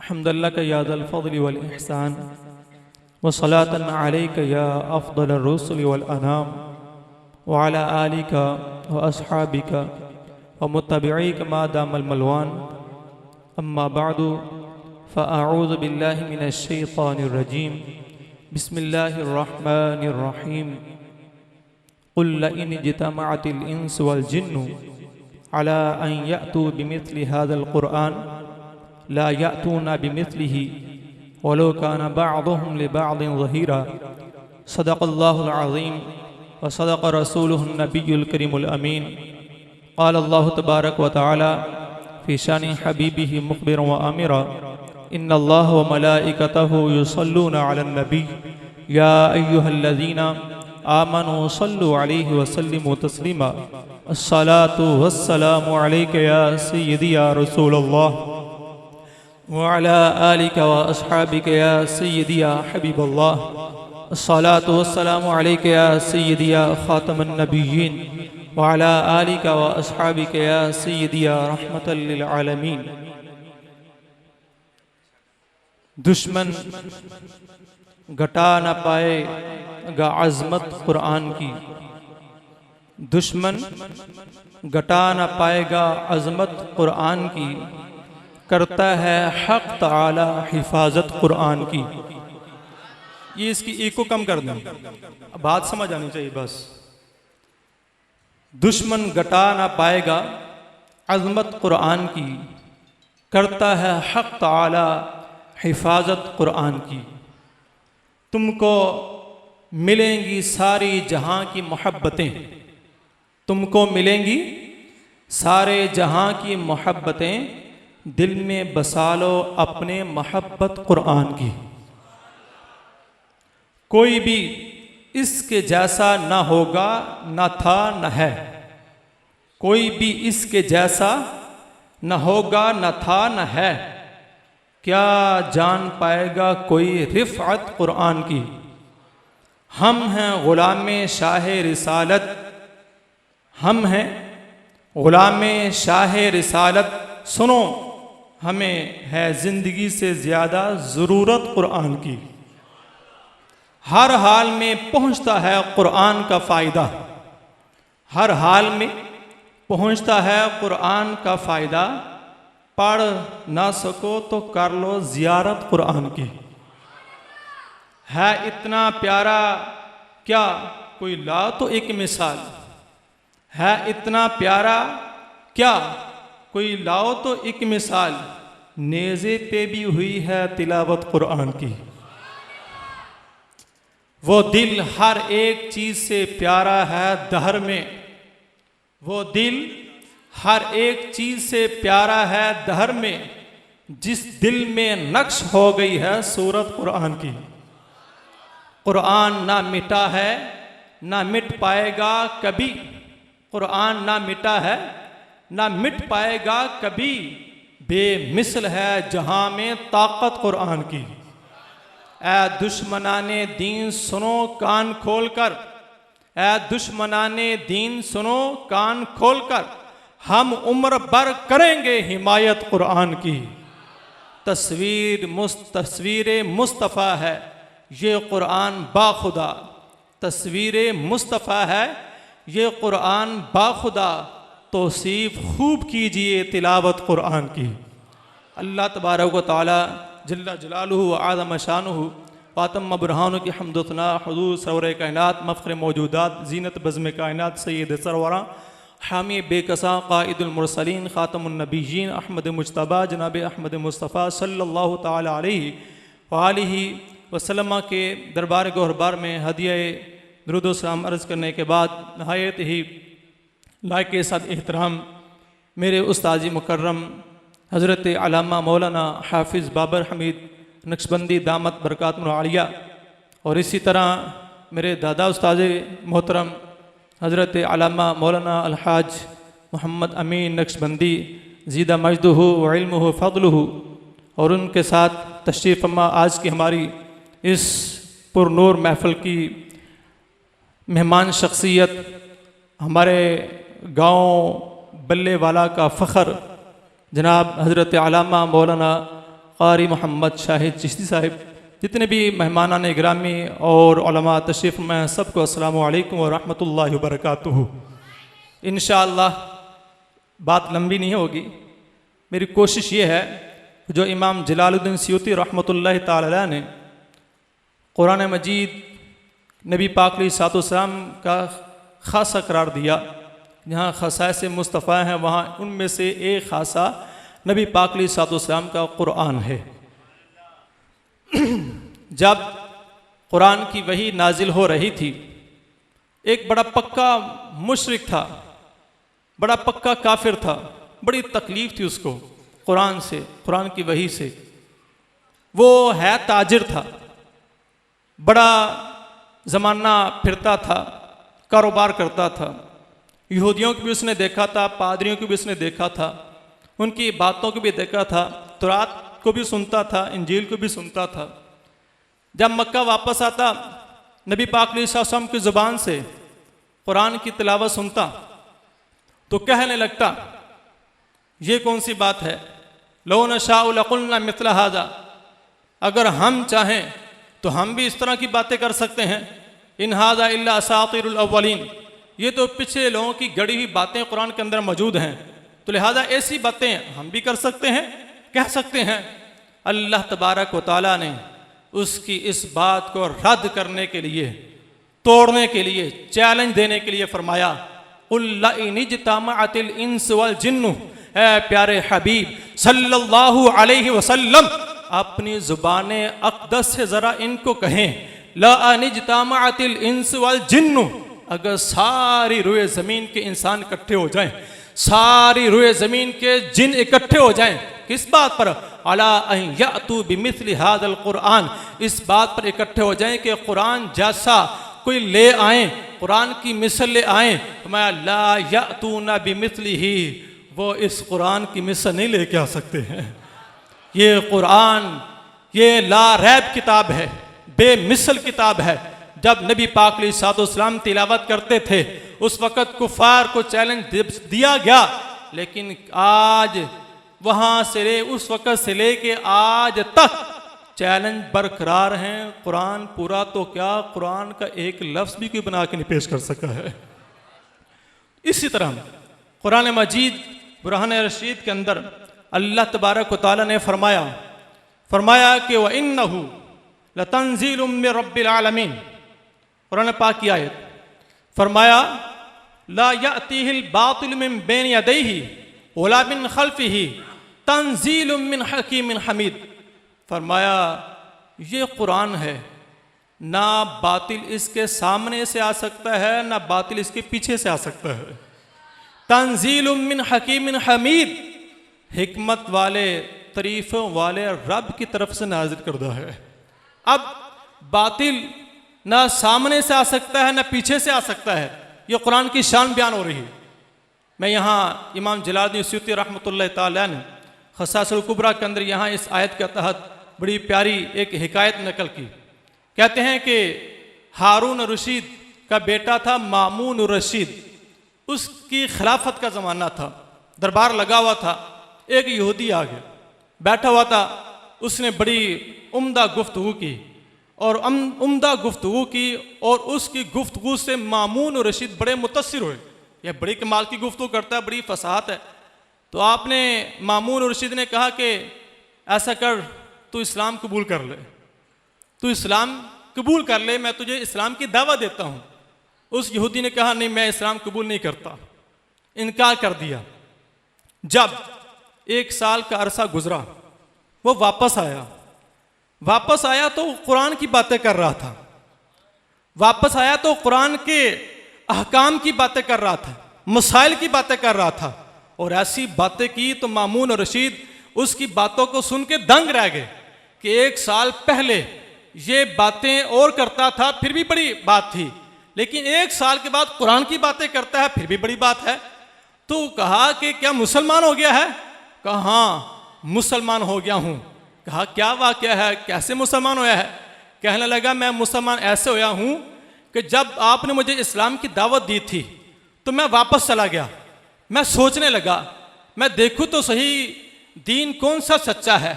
हम्दुलिल्लाह या ज़ल फ़ज़्ल वल इहसान व सलातन अलैका या अफ़ज़लुर रुसुल वल अनाम व अला आलिका व अस्हाबिका व मुत्तबिईका मा दामल मलवान अम्मा बअदु फ़अऊज़ु बिल्लाहि मिनश शैतानिर रजीम बिस्मिल्लाहिर रहमानिर रहीम क़ुल इन इज्तमअतिल इंसु वल जिन्नु अला अन यअतू बिमिस्लि हाज़ल क़ुरआन ला यअतूना बिमिस्लिही वलो काना बअदुहुम लिबअदिन ज़हीरा सदक़ल्लाहुल अज़ीम व सदक़ रसूलुहुन नबियुल करीमुल अमीन क़ाल अल्लाहु तबारक व तआला फ़ी शानि हबीबिही मुख़बिरन व आमिरा इन्नल्लाह व मलाइकतहु युसल्लूना अलन नबी या अय्युहल्लज़ीना आमनू सल्लु अलैहि व सल्लिमू तस्लीमा अस्सलातु वस्सलामु अलैका या सय्यदी या रसूलल्लाह व अला आलिका व अस्हाबिका या सय्यदी या हबीबल्लाह अस्सलातु वस्सलामु अलैका या सय्यदी या खातमन नबिय्यीन व अला आलिका व अस्हाबिका या सय्यदी या रहमतल लिल आलमीन। दुश्मन घटा न पाएगा अज़मत कुरान की, दुश्मन घटा न पाएगा अज़मत कुरान की, करता है हक़ ताला हिफाजत कुरान की। ये इसकी एक को कम कर दें, बात समझ आनी चाहिए बस। दुश्मन घटा न पाएगा अज़मत कुरान की, करता है हक़ ताला हिफाजत कुरान की। तुमको मिलेंगी सारी जहां की मोहब्बतें, तुमको मिलेंगी सारे जहां की मोहब्बतें, दिल में बसा लो अपने मोहब्बत कुरान की। कोई भी इसके जैसा ना होगा, ना था न है, कोई भी इसके जैसा न होगा, न था न है, क्या जान पाएगा कोई रिफ़अत कुरान की। हम हैं ग़ुलामे शाह रिसालत, हम हैं ग़ुलामे शाह रिसालत, सुनो हमें है ज़िंदगी से ज़्यादा ज़रूरत कुरान की। हर हाल में पहुँचता है कुरान का फ़ायदा, हर हाल में पहुँचता है कुरान का फ़ायदा, पढ़ ना सको तो कर लो ज़ियारत कुरान की। है इतना प्यारा क्या कोई ला तो एक मिसाल, है इतना प्यारा क्या कोई लाओ तो एक मिसाल, नेज़े पे भी हुई है तिलावत कुरान की। वो दिल हर एक चीज़ से प्यारा है दहर में, वो दिल हर एक चीज़ से प्यारा है दहर में, जिस दिल में नक्श हो गई है सूरत कुरान की। कुरान ना मिटा है ना मिट पाएगा कभी, कुरान ना मिटा है ना मिट पाएगा कभी, बेमिसल है जहां में ताकत कुरान की। ऐ दुश्मनाने दीन सुनो कान खोल कर, ऐ दुश्मनाने दीन सुनो कान खोल कर, हम उम्र भर करेंगे हिमायत कुरान की। तस्वीर मुस्तफ़ा है ये कुरान बाखुदा, तस्वीर मुस्तफ़ा है ये कुरान बाखुदा, तौसीफ़ खूब कीजिए तिलावत कुरान की। अल्लाह तबारक व तआला जल्ला जलालुहु व आज़म शानुहु वातम बुरहानु की हम्द व सना हुज़ूर सरवर कायनात मफ़ख़्र मौजूदात ज़ीनत बज़्म कायनात सय्यद सरवरा हामी बेकसा क़ाइदुल मुरसलीन ख़ातमुन नबिय्यीन अहमद मुज्तबा जनाब अहमद मुस्तफ़ा सल्लल्लाहु ताला अलैहि व आलिहि वसल्लम के दरबार गौहरबार में हदिया दुरूद व सलाम अर्ज़ करने के बाद नहायत ही लायक साद एहतराम मेरे उस्ताद मुकर्रम हज़रत अल्लामा मौलाना हाफिज़ बाबर हमीद नक्शबंदी दामत बरकातुहुल आलिया, और इसी तरह मेरे दादा उस्ताद मोहतरम हज़रत अल्लामा मौलाना अलहाज मोहम्मद अमीन नक्शबंदी ज़ीदा मजदुहु व इल्मुहु फ़ज़लुहु, और उनके साथ तशरीफ़ फरमा आज की हमारी इस पुरनूर महफ़िल की मेहमान शख्सियत, हमारे गाँव बल्ले वाला का फ़ख्र जनाब हज़रत अल्लामा मौलाना क़ारी मोहम्मद शाहिद चिश्ती साहिब, जितने भी मेहमानान गिरामी और उलमा तशरीफ़ में, सबको अस्सलामु अलैकुम व रहमतुल्लाहि व बरकातुहू। इंशाअल्लाह बात लंबी नहीं होगी। मेरी कोशिश ये है, जो इमाम जलालुद्दीन सयूती रहमतुल्लाहि ताला अलैह ने कुरान मजीद नबी पाक अलैहिस्सलाम का ख़ासा करार दिया, जहाँ ख़साइस मुस्तफ़ा हैं वहाँ उनमें से एक ख़ासा नबी पाक अलैहिस्सलाम का कुरान है। जब कुरान की वही नाजिल हो रही थी, एक बड़ा पक्का मुशरिक था, बड़ा पक्का काफिर था, बड़ी तकलीफ़ थी उसको कुरान से, कुरान की वही से। वो है ताजिर था, बड़ा ज़माना फिरता था, कारोबार करता था। यहूदियों को भी उसने देखा था, पादरियों को भी उसने देखा था, उनकी बातों को भी देखा था, तौरात को भी सुनता था, इंजील को भी सुनता था। जब मक्का वापस आता, नबी पाक अलैहिस्सलाम की ज़ुबान से कुरान की तिलावत सुनता तो कहने लगता, ये कौन सी बात है, लो नशाउ लकुलना मिस्ल हाज़ा, अगर हम चाहें तो हम भी इस तरह की बातें कर सकते हैं। इन हाज़ा इल्ला असातिरुल अव्वलीन, ये तो पिछले लोगों की गढ़ी हुई बातें कुरान के अंदर मौजूद हैं, तो लिहाजा ऐसी बातें हम भी कर सकते हैं, कह सकते हैं। अल्लाह तबारक व तआला ने उसकी इस बात को रद्द करने के लिए, तोड़ने के लिए, चैलेंज देने के लिए फरमाया, कुल लइन इज्तमाअतिल इंस वल जिन्नु, ऐ प्यारे हबीब सल्लल्लाहु अलैहि वसल्लम, अपनी ज़ुबान अक़दस से ज़रा इनको कहें, लइन इज्तमाअतिल इंस वल जिन्नु, अगर सारी रुए ज़मीन के इंसान इकट्ठे हो जाएं, सारी रुए ज़मीन के जिन इकट्ठे हो जाएं, किस बात पर, अला अन यअतू बिमिस्लि हाज़ल कुरान, इस बात पर इकट्ठे हो जाएं कि कुरान जैसा कोई ले आए, कुरान की मिसल ले आए। मैं ला यअतूना बिमिस्लिही, वो इस कुरान की मिसल नहीं लेके आ सकते हैं। ये कुरान, ये ला रैब किताब है, बेमिसल किताब है। जब नबी पाक अलैहिस्सलाम तिलावत करते थे, उस वक़्त कुफ़ार को चैलेंज दिया गया, लेकिन आज वहाँ से ले, उस वक़्त से ले के आज तक चैलेंज बरकरार हैं। कुरान पूरा तो क्या, कुरान का एक लफ्ज़ भी कोई बना के नहीं पेश कर सका है। इसी तरह कुरान मजीद बुरहान रशीद के अंदर अल्लाह तबारक व तआला ने फरमाया कि व इन्नहु लतंज़ीलुम मिन रब्बिल आलमीन, कुरान पाक की आयत, फरमाया ला यातीहिल बातिल मिन बैन यदैहि वला मिन खल्फिही तंज़ीलुम मिन हकीमिन हमीद। फरमाया ये कुरान है, ना बातिल इसके सामने से आ सकता है, ना बातिल इसके पीछे से आ सकता है। तंज़ीलुम मिन हकीमिन हमीद, हिकमत वाले, तरीफ़ों वाले रब की तरफ से नाज़िल करदा है। अब बातिल ना सामने से आ सकता है, ना पीछे से आ सकता है। ये कुरान की शान बयान हो रही है। मैं यहाँ इमाम जलालुद्दीन सयूती रहमतुल्लाह ताला ने ख़साइसुल कुबरा के अंदर यहाँ इस आयत के तहत बड़ी प्यारी एक हिकायत नकल की। कहते हैं कि हारून रशीद का बेटा था मामून रशीद, उसकी खिलाफत का ज़माना था, दरबार लगा हुआ था। एक यहूदी आ गया, बैठा हुआ था, उसने बड़ी उम्दा गुफ्तगू की और उम्दा गुफ्तगू की, और उसकी गुफ्तगू से मामून रशीद बड़े मुतस्सिर हुए। यह बड़ी कमाल की गुफ्तगू करता है, बड़ी फसाहत है। तो आपने मामून रशीद ने कहा कि ऐसा कर, तू इस्लाम कबूल कर ले, तू इस्लाम कबूल कर ले, मैं तुझे इस्लाम की दावत देता हूँ। उस यहूदी ने कहा नहीं, मैं इस्लाम कबूल नहीं करता, इनकार कर दिया। जब 1 साल का अरसा गुजरा, वो वापस आया तो कुरान की बातें कर रहा था, वापस आया तो कुरान के अहकाम की बातें कर रहा था, मसाइल की बातें कर रहा था। और ऐसी बातें की तो मामून रशीद उसकी बातों को सुन के दंग रह गए कि 1 साल पहले ये बातें और करता था, फिर भी बड़ी बात थी, लेकिन 1 साल के बाद कुरान की बातें करता है, फिर भी बड़ी बात है। तो कहा कि क्या मुसलमान हो गया है? कहा हाँ मुसलमान हो गया हूँ। कहा क्या वाक़या है, कैसे मुसलमान होया है? कहने लगा मैं मुसलमान ऐसे होया हूँ कि जब आपने मुझे इस्लाम की दावत दी थी तो मैं वापस चला गया, मैं सोचने लगा, मैं देखूँ तो सही दीन कौन सा सच्चा है,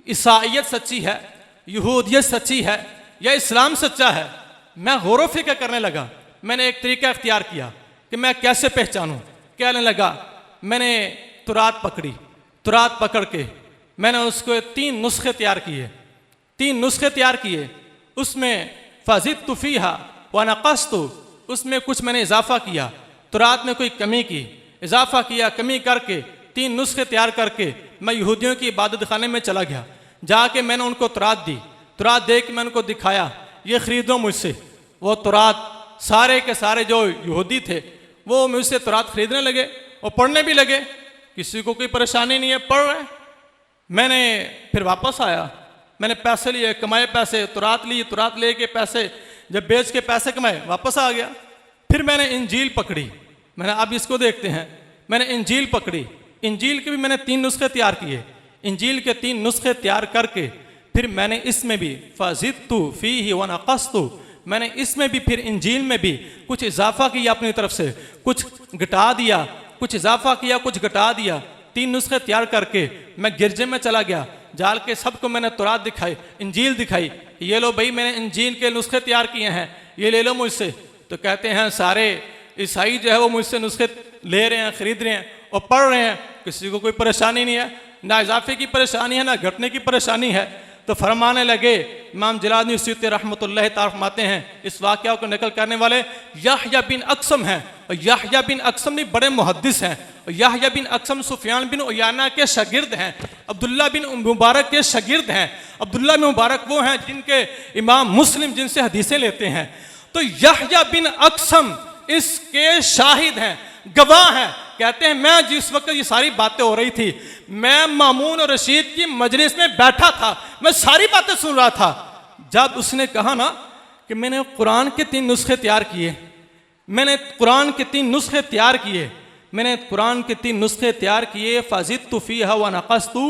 ईसाइयत सच्ची है, यहूदियत सच्ची है या इस्लाम सच्चा है। मैं गौर व फिक्र करने लगा। मैंने एक तरीका इख्तियार किया कि मैं कैसे पहचानूं। कहने लगा, मैंने तुरात पकड़ी, तुरात पकड़ के मैंने उसको 3 नुस्खे तैयार किए, 3 नुस्खे तैयार किए। उसमें फ़ज़िदतु फ़ीहा व नक़स्तु, उसमें कुछ मैंने इजाफा किया, तुरात में कोई कमी की, इजाफा किया, कमी करके 3 नुस्खे तैयार करके मैं यहूदियों की इबादत खाने में चला गया। जाके मैंने उनको तुरात दी, तुरात दे के मैंने उनको दिखाया, ये ख़रीदो मुझसे। वो तुरात सारे के सारे जो यहूदी थे वो मुझसे तुरात खरीदने लगे और पढ़ने भी लगे। किसी को कोई परेशानी नहीं है, पढ़ रहे। मैंने फिर वापस आया, मैंने पैसे लिए, कमाए पैसे, तुरात ली, तुरात ले के पैसे जब बेच के पैसे कमाए वापस आ गया। फिर मैंने इंजील पकड़ी, मैंने अब इसको देखते हैं। मैंने इंजील पकड़ी, इंजील के भी मैंने 3 नुस्खे तैयार किए। इंजील के 3 नुस्खे तैयार करके फिर मैंने इसमें भी फ़ज़िदतु फ़ीही व नक़स्तु, मैंने इसमें भी फिर इंजील में भी कुछ इजाफा किया अपनी तरफ से, कुछ घटा दिया, कुछ इजाफा किया, कुछ घटा दिया। 3 नुस्खे तैयार करके मैं गिरजे में चला गया, जाल के सबको मैंने तुरात दिखाई, इंजील दिखाई। ये लो भाई, मैंने इंजील के नुस्खे तैयार किए हैं, ये ले लो मुझसे। तो कहते हैं सारे ईसाई जो है वो मुझसे नुस्खे ले रहे हैं, ख़रीद रहे हैं और पढ़ रहे हैं। किसी को कोई परेशानी नहीं है, ना इजाफे की परेशानी है, ना घटने की परेशानी है। तो फरमाने लगे, इमाम जलालुद्दीन सूती रहमतुल्लाह ताला फरमाते हैं, इस वाक़या को नकल करने वाले याहया बिन अक़सम हैं। और याहया बिन अक़सम नहीं, बड़े मुहद्दिस हैं। और याहया बिन अक़सम सुफियान बिन उयाना के शागिर्द हैं, अब्दुल्ला बिन मुबारक के शागिर्द हैं। अब्दुल्ला बिन मुबारक वो हैं जिनके इमाम मुस्लिम जिनसे हदीसें लेते हैं। तो याहया बिन अक़सम इसके शाहिद हैं, गवाह हैं। कहते हैं मैं जिस वक्त ये सारी बातें हो रही थी, मैं मामून और रशीद की मजलिस में बैठा था, मैं सारी बातें सुन रहा था। जब उसने कहा ना कि मैंने कुरान के 3 नुस्खे तैयार किए, मैंने कुरान के 3 नुस्खे तैयार किए, मैंने कुरान के 3 नुस्खे तैयार किए। फ़ज़िदतु फ़ीहा व नक़स्तु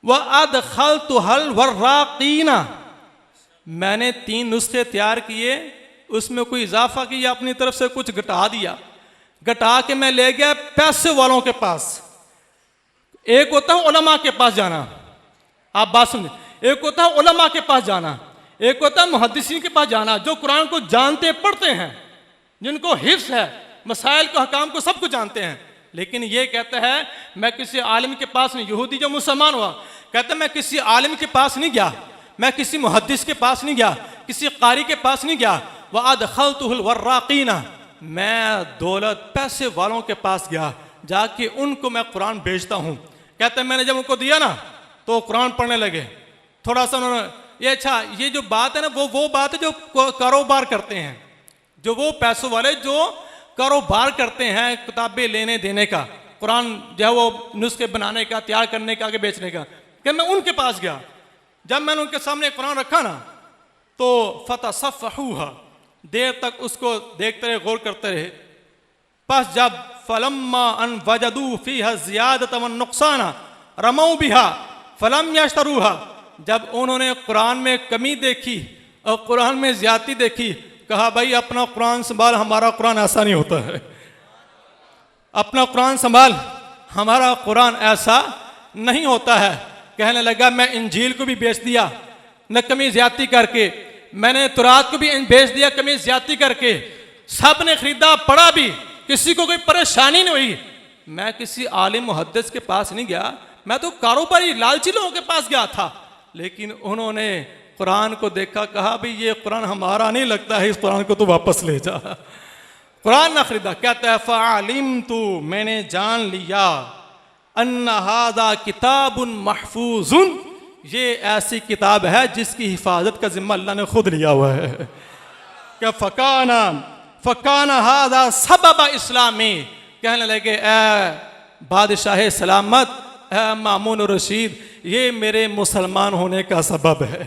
व अदख़लतुहल वर्राक़ीना, मैंने 3 नुस्खे तैयार किए, उसमें कोई इजाफा किया, अपनी तरफ से कुछ घटा दिया, घटा के मैं ले गया पैसे वालों के पास। एक होता है उलमा के पास जाना, आप बात सुनिए, एक होता है उलमा के पास जाना, एक होता है मुहद्दिसीन के पास जाना, जो कुरान को जानते पढ़ते हैं, जिनको हिफ्ज़ है, मसाइल को, हकाम को, सब कुछ जानते हैं। लेकिन ये कहता है मैं किसी आलिम के पास नहीं, यहूदी जो मुसलमान हुआ कहता है मैं किसी आलिम के पास नहीं गया, मैं किसी मुहद्दिस के पास नहीं गया, किसी कारी के पास नहीं गया। व अदख़लतुहुल वर्राक़ीना, मैं दौलत पैसे वालों के पास गया, जाके उनको मैं कुरान भेजता हूँ। कहते हैं मैंने जब उनको दिया ना तो कुरान पढ़ने लगे। थोड़ा सा उन्होंने ये, अच्छा ये जो बात है ना वो बात है जो कारोबार करते हैं, जो वो पैसों वाले जो कारोबार करते हैं किताबें लेने देने का, कुरान जो है वो नुस्खे बनाने का, तैयार करने का, आगे बेचने का। कि मैं उनके पास गया, जब मैंने उनके सामने कुरान रखा ना तो फ़तसफ़्फ़ूहा, देर तक उसको देखते रहे, गौर करते रहे। बस जब फ़लम्मा अन वजदू फ़ीहा ज़ियादतन व नुक़साना रमऊ बिहा फ़लम यश्तरूहा, जब उन्होंने कुरान में कमी देखी और कुरान में ज़्यादती देखी, कहा भाई अपना कुरान संभाल, हमारा कुरान ऐसा नहीं होता है, अपना कुरान संभाल, हमारा कुरान ऐसा नहीं होता है। कहने लगा मैं इंजील को भी बेच दिया न कमी ज़्यादती करके, मैंने तुरात को भी बेच दिया कमी ज़्यादती करके, सब ने खरीदा, पढ़ा भी, किसी को कोई परेशानी नहीं हुई। मैं किसी आलिम मुहद्दिस के पास नहीं गया, मैं तो कारोबारी लालची लोगों के पास गया था। लेकिन उन्होंने कुरान को देखा, कहा भाई ये कुरान हमारा नहीं लगता है, इस कुरान को तो वापस ले जा। कुरान ना खरीदा। कहता है फ़अलिमतु, मैंने जान लिया, अन्ना हादा किताबुन महफूजुन, ये ऐसी किताब है जिसकी हिफाजत का जिम्मा अल्लाह ने खुद लिया हुआ है। क्या फ़काना हादा सबब इस्लामी, कहने लगे ए बादशाह सलामत, ए मामून रशीद, ये मेरे मुसलमान होने का सबब है।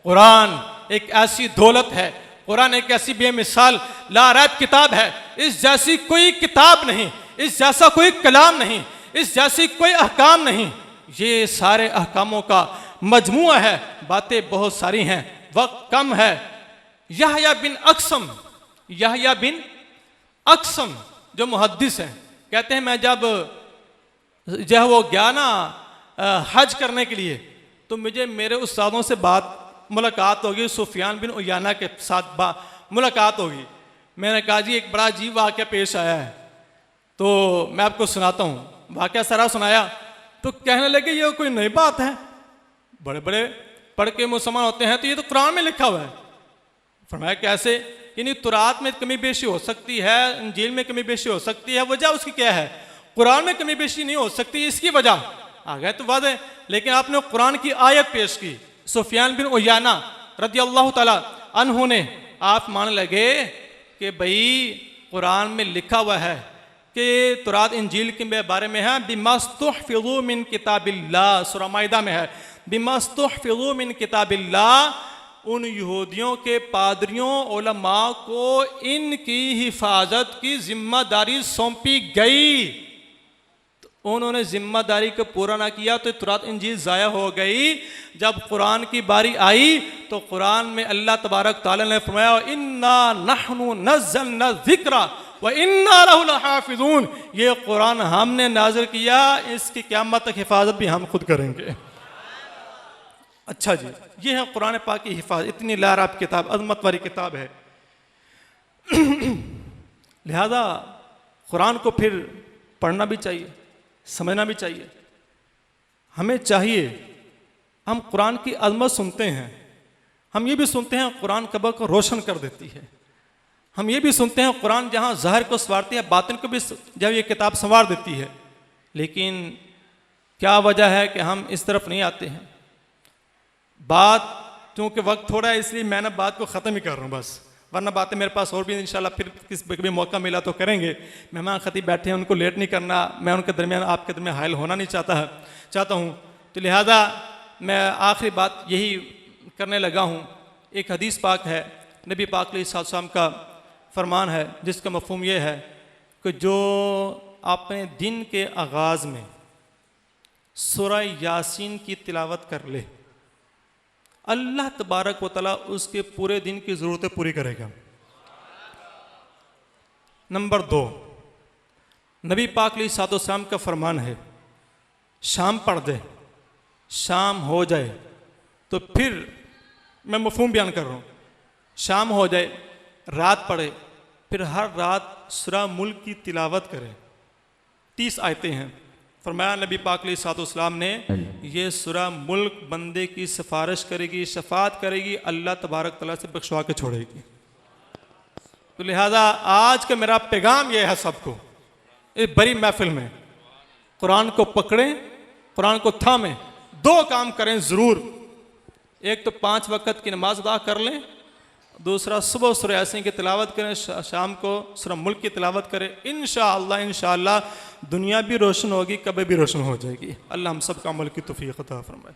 कुरान एक ऐसी दौलत है, कुरान एक ऐसी बेमिसाल लारैब किताब है, इस जैसी कोई किताब नहीं, इस जैसा कोई कलाम नहीं, इस जैसी कोई अहकाम नहीं। ये सारे अहकामों का मजमुआ है, बातें बहुत सारी हैं, वक्त कम है। याहया बिन अक़सम, याहया बिन अक़सम जो मुहद्दिस हैं, कहते हैं मैं जब वो गया ना हज करने के लिए, तो मुझे मेरे उस्तादों से मुलाकात होगी, सुफियान बिन उयाना के साथ मुलाकात होगी। मैंने कहा जी एक बड़ा अजीब वाक़या पेश आया है, तो मैं आपको सुनाता हूँ। वाक़या सारा सुनाया तो कहने लगे ये कोई नई बात है, बड़े बड़े पढ़ के मुसलमान होते हैं, तो ये तो कुरान में लिखा हुआ है। फरमाया कैसे? यानी तुरात में कमी बेशी हो सकती है, इंजील में कमी बेशी हो सकती है, वजह उसकी क्या है? कुरान में कमी बेशी नहीं हो सकती, इसकी वजह आ गए तो वादे। लेकिन आपने कुरान की आयत पेश की, सुफियान बिन उयाना रज़ी अल्लाह तआला अन्हु ने, आप मान लगे कि भाई कुरान में लिखा हुआ है कि तुरात इंजील के बारे में है, बिमस्तुहफिज़ू मिन किताबिल्लाह, सूरह माइदा में है, बिमस्तुहफिज़ू मिन किताबिल्लाह, उन यहूदियों के पादरियों उलमा को इनकी हिफाजत की जिम्मेदारी सौंपी गई, तो उन्होंने जिम्मेदारी को पूरा ना किया तो तुरात इंजील ज़ाया हो गई। जब कुरान की बारी आई तो कुरान में अल्लाह तबारक तआला ने फरमाया इन्ना नहनु नज़्ज़लना ज़िक्रा व इन्ना लहु लहाफ़िज़ून, ये कुरान हमने नाज़िल किया, इसकी क़यामत तक हिफाजत भी हम खुद करेंगे। अच्छा जी, ये है कुरान पाक की हिफाजत। इतनी लाराब किताब, अज़मत वाली किताब है। लिहाजा कुरान को फिर पढ़ना भी चाहिए, समझना भी चाहिए। हमें चाहिए, हम कुरान की अज़मत सुनते हैं, हम ये भी सुनते हैं कुरान कब्र को रोशन कर देती है, हम ये भी सुनते हैं कुरान जहाँ ज़ाहिर को संवारती है, बातिन को भी जब ये किताब संवार देती है। लेकिन क्या वजह है कि हम इस तरफ नहीं आते हैं? बात क्योंकि वक्त थोड़ा है इसलिए मैं ना बात को ख़त्म ही कर रहा हूँ बस, वरना बातें मेरे पास और भी इंशाल्लाह फिर कभी मौका मिला तो करेंगे। मेहमान खतीब बैठे हैं, उनको लेट नहीं करना, मैं उनके दरमियान आपके दरमियान हायल होना नहीं चाहता हूँ। तो लिहाजा मैं आखिरी बात यही करने लगा हूँ। एक हदीस पाक है, नबी पाक अलैहि सल्लम का फरमान है, जिसका मफ़हूम ये है कि जो अपने दिन के आगाज़ में सूरह यासीन की तिलावत कर ले, अल्लाह तबारक व तआला उसके पूरे दिन की ज़रूरतें पूरी करेगा। नंबर 2, नबी पाक अलैहिस्सलाम का फरमान है, शाम पढ़ दे, शाम हो जाए तो फिर मैं मफ़हूम बयान कर रहा हूँ, शाम हो जाए, रात पढ़े, फिर हर रात सूरह मुल्क की तिलावत करे। 30 आयतें हैं। फरमाया नबी पाक अलैहिस्सलाम ने, ये सूरह मुल्क बंदे की सिफारिश करेगी, शफात करेगी, अल्लाह तबारक तआला से बख्शवा के छोड़ेगी। तो लिहाजा आज का मेरा पैगाम ये है सबको, इस बड़ी महफिल में कुरान को पकड़ें, कुरान को थामें, 2 काम करें ज़रूर। एक तो 5 वक़्त की नमाज अदा कर लें, दूसरा सुबह सूरह यासीन की तिलावत करें, शाम को सूरह मुल्क की तिलावत करें। इंशाअल्लाह दुनिया भी रोशन होगी, कब्र भी रोशन हो जाएगी। अल्लाह हम सब का अमल की तौफीक अता फरमाए।